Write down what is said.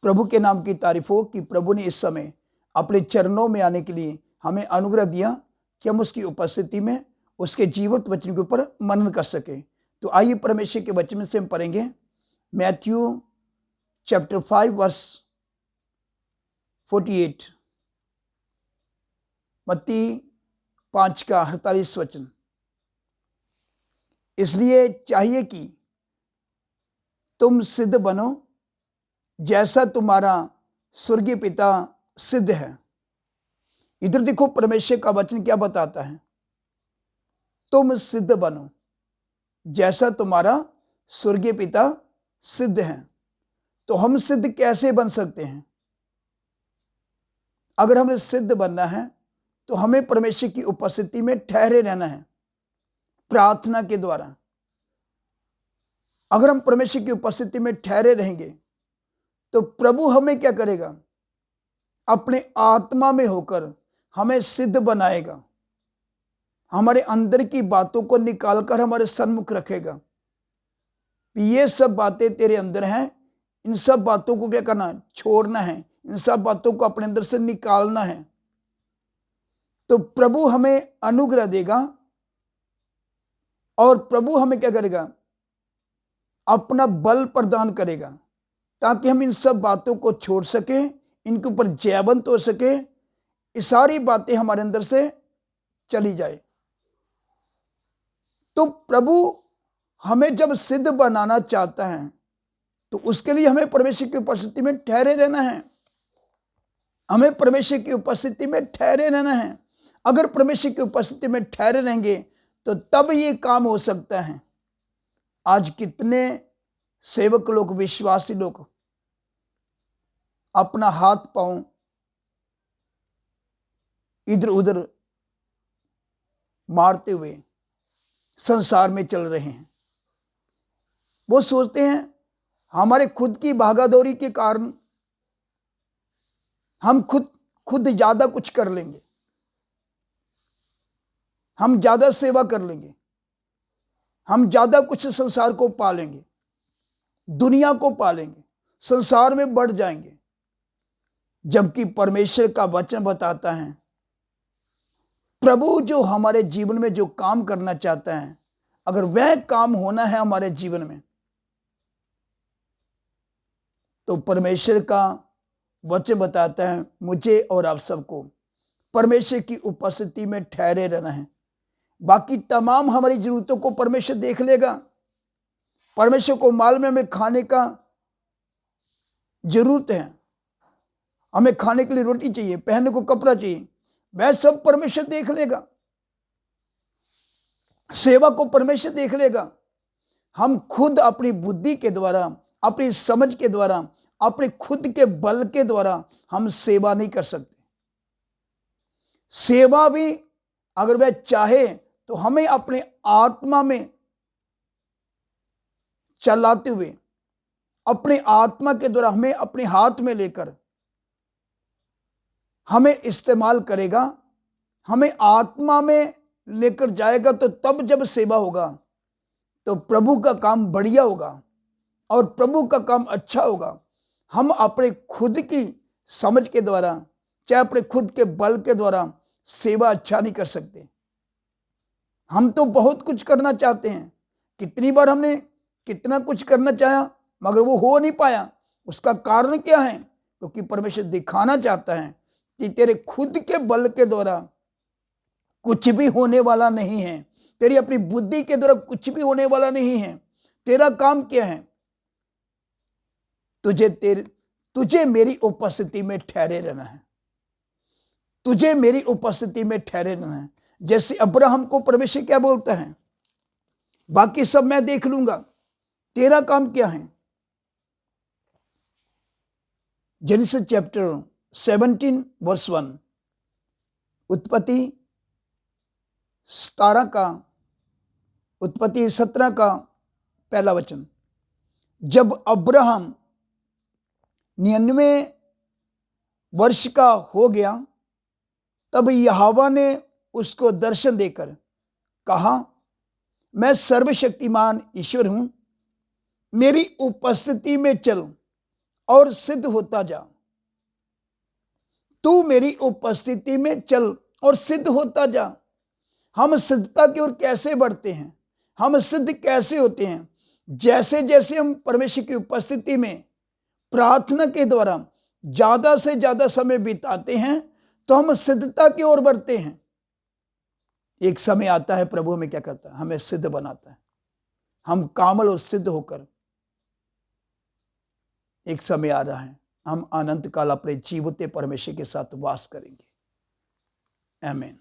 प्रभु के नाम की तारीफ हो कि प्रभु ने इस समय अपने चरणों में आने के लिए हमें अनुग्रह दिया कि हम उसकी उपस्थिति में उसके जीवित वचन के ऊपर मनन कर सके। तो आइए परमेश्वर के वचन से हम पढ़ेंगे मैथ्यू चैप्टर 5 वर्स 48, मत्ती 5 का 48 वचन। इसलिए चाहिए कि तुम सिद्ध बनो जैसा तुम्हारा स्वर्गीय पिता सिद्ध है। इधर देखो परमेश्वर का वचन क्या बताता है, तुम सिद्ध बनो जैसा तुम्हारा स्वर्गीय पिता सिद्ध है। तो हम सिद्ध कैसे बन सकते हैं? अगर हमें सिद्ध बनना है तो हमें परमेश्वर की उपस्थिति में ठहरे रहना है प्रार्थना के द्वारा। अगर हम परमेश्वर की उपस्थिति में ठहरे रहेंगे तो प्रभु हमें क्या करेगा? अपने आत्मा में होकर हमें सिद्ध बनाएगा, हमारे अंदर की बातों को निकालकर हमारे सन्मुख रखेगा। ये सब बातें तेरे अंदर हैं, इन सब बातों को क्या करना? छोड़ना है, इन सब बातों को अपने अंदर से निकालना है। तो प्रभु हमें अनुग्रह देगा और प्रभु हमें क्या करेगा? अपना बल प्रदान करेगा ताकि हम इन सब बातों को छोड़ सके, इनके ऊपर जयवंत हो सके, ये सारी बातें हमारे अंदर से चली जाए। तो प्रभु हमें जब सिद्ध बनाना चाहता है तो उसके लिए हमें परमेश्वर की उपस्थिति में ठहरे रहना है। हमें परमेश्वर की उपस्थिति में ठहरे रहना है। अगर परमेश्वर की उपस्थिति में ठहरे रहेंगे तो तब ये काम हो सकता है। आज कितने सेवक लोग, विश्वासी लोग अपना हाथ पांव इधर उधर मारते हुए संसार में चल रहे हैं। वो सोचते हैं हमारे खुद की भागादौड़ी के कारण हम खुद ज्यादा कुछ कर लेंगे, हम ज्यादा सेवा कर लेंगे, हम ज्यादा कुछ संसार को पालेंगे, दुनिया को पालेंगे, संसार में बढ़ जाएंगे। जबकि परमेश्वर का वचन बताता है प्रभु जो हमारे जीवन में जो काम करना चाहता है, अगर वह काम होना है हमारे जीवन में, तो परमेश्वर का वचन बताता है मुझे और आप सबको परमेश्वर की उपस्थिति में ठहरे रहना है। बाकी तमाम हमारी जरूरतों को परमेश्वर देख लेगा। परमेश्वर को माल में हमें खाने का जरूरत है, हमें खाने के लिए रोटी चाहिए, पहनने को कपड़ा चाहिए, वह सब परमेश्वर देख लेगा। सेवा को परमेश्वर देख लेगा। हम खुद अपनी बुद्धि के द्वारा, अपनी समझ के द्वारा, अपने खुद के बल के द्वारा हम सेवा नहीं कर सकते। सेवा भी अगर वह चाहे तो हमें अपने आत्मा में चलाते हुए, अपने आत्मा के द्वारा हमें अपने हाथ में लेकर हमें इस्तेमाल करेगा, हमें आत्मा में लेकर जाएगा। तो तब जब सेवा होगा तो प्रभु का काम बढ़िया होगा और प्रभु का काम अच्छा होगा। हम अपने खुद की समझ के द्वारा, चाहे अपने खुद के बल के द्वारा सेवा अच्छा नहीं कर सकते। हम तो बहुत कुछ करना चाहते हैं। कितनी बार हमने कितना कुछ करना चाहा मगर वो हो नहीं पाया। उसका कारण क्या है? क्योंकि परमेश्वर दिखाना चाहता है कि तेरे खुद के बल के द्वारा कुछ भी होने वाला नहीं है, तेरी अपनी बुद्धि के द्वारा कुछ भी होने वाला नहीं है। तेरा काम क्या है? तुझे मेरी उपस्थिति में ठहरे रहना है, तुझे मेरी उपस्थिति में ठहरे रहना है। जैसे अब्राहम को परमेश्वर क्या बोलता है, बाकी सब मैं देख लूंगा, तेरा काम क्या है? जेनेसिस चैप्टर 17 वर्स 1, उत्पत्ति 17 का पहला वचन। जब अब्राहम 99 वर्ष का हो गया तब यहोवा ने उसको दर्शन देकर कहा, मैं सर्वशक्तिमान ईश्वर हूं, मेरी उपस्थिति में चल और सिद्ध होता जा। तू मेरी उपस्थिति में चल और सिद्ध होता जा। हम सिद्धता की ओर कैसे बढ़ते हैं, हम सिद्ध कैसे होते हैं? जैसे जैसे हम परमेश्वर की उपस्थिति में प्रार्थना के द्वारा ज्यादा से ज्यादा समय बिताते हैं तो हम सिद्धता की ओर बढ़ते हैं। एक समय आता है प्रभु हमें क्या करता है, हमें सिद्ध बनाता है। हम कामल और सिद्ध होकर एक समय आ रहा है, हम अनंत काल अपने जीवते परमेश्वर के साथ वास करेंगे। आमीन।